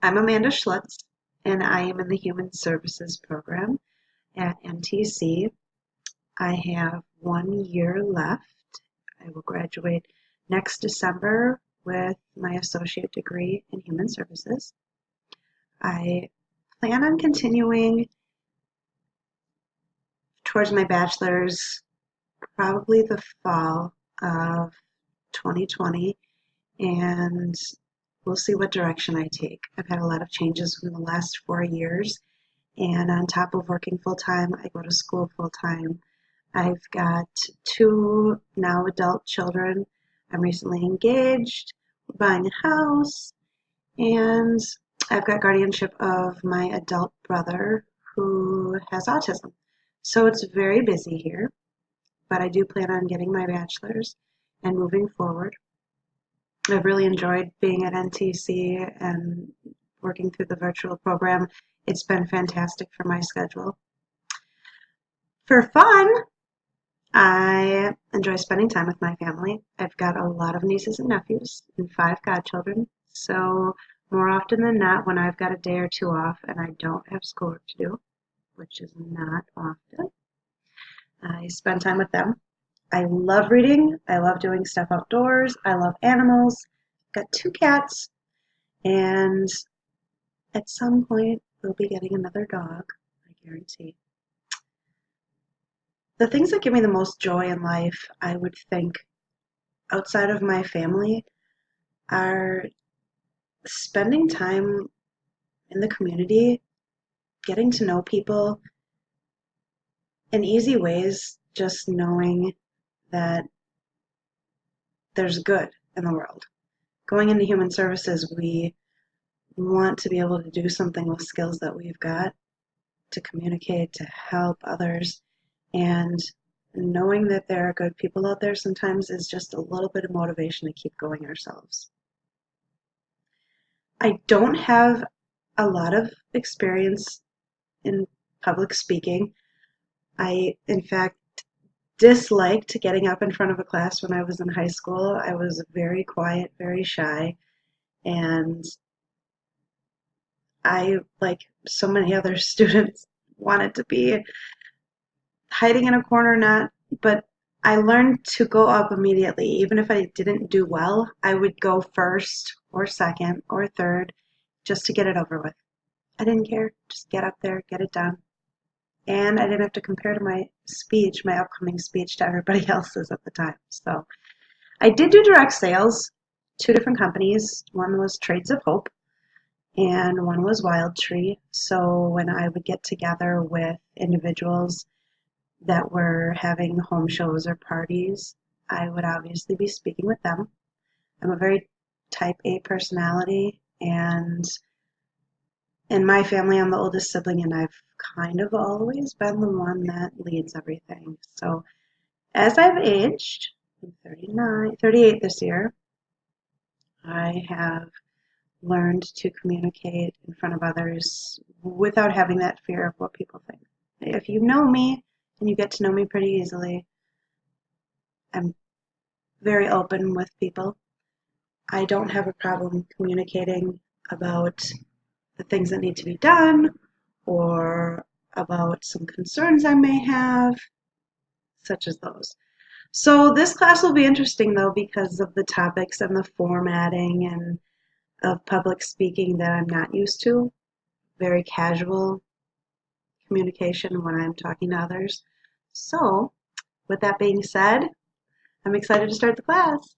I'm Amanda Schlutz, and I am in the Human Services program at NTC. I have 1 year left. I will graduate next December with my associate degree in Human Services. I plan on continuing towards my bachelor's probably the fall of 2020, and we'll see what direction I take. I've had a lot of changes in the last 4 years. And on top of working full time, I go to school full time. I've got two now adult children. I'm recently engaged, buying a house, and I've got guardianship of my adult brother who has autism. So it's very busy here, but I do plan on getting my bachelor's and moving forward. I've really enjoyed being at NTC and working through the virtual program. It's been fantastic for my schedule. For fun, I enjoy spending time with my family. I've got a lot of nieces and nephews and 5 godchildren. So more often than not, when I've got a day or two off and I don't have schoolwork to do, which is not often, I spend time with them. I love reading. I love doing stuff outdoors. I love animals. I've got 2 cats, and at some point we'll be getting another dog, I guarantee. The things that give me the most joy in life, I would think, outside of my family, are spending time in the community, getting to know people in easy ways, just knowing that there's good in the world. Going into human services, we want to be able to do something with skills that we've got to communicate, to help others, and knowing that there are good people out there sometimes is just a little bit of motivation to keep going ourselves. I don't have a lot of experience in public speaking. I, in fact, disliked getting up in front of a class when I was in high school. I was very quiet, very shy, and I, like so many other students, wanted to be hiding in a corner, not, but I learned to go up immediately. Even if I didn't do well, I would go first or second or third just to get it over with. I didn't care. Just get up there, get it done. And I didn't have to compare to my speech, my upcoming speech, to everybody else's at the time. So I did do direct sales, 2 different companies. One was Trades of Hope, and one was Wild Tree. So when I would get together with individuals that were having home shows or parties, I would obviously be speaking with them. I'm a very type A personality, and in my family, I'm the oldest sibling, and I've kind of always been the one that leads everything. So as I've aged, I'm 39, 38 this year, I have learned to communicate in front of others without having that fear of what people think. If you know me, and you get to know me pretty easily, I'm very open with people. I don't have a problem communicating about the things that need to be done or about some concerns I may have, such as those. So this class will be interesting though because of the topics and the formatting and of public speaking that I'm not used to. Very casual communication when I'm talking to others. So with that being said, I'm excited to start the class.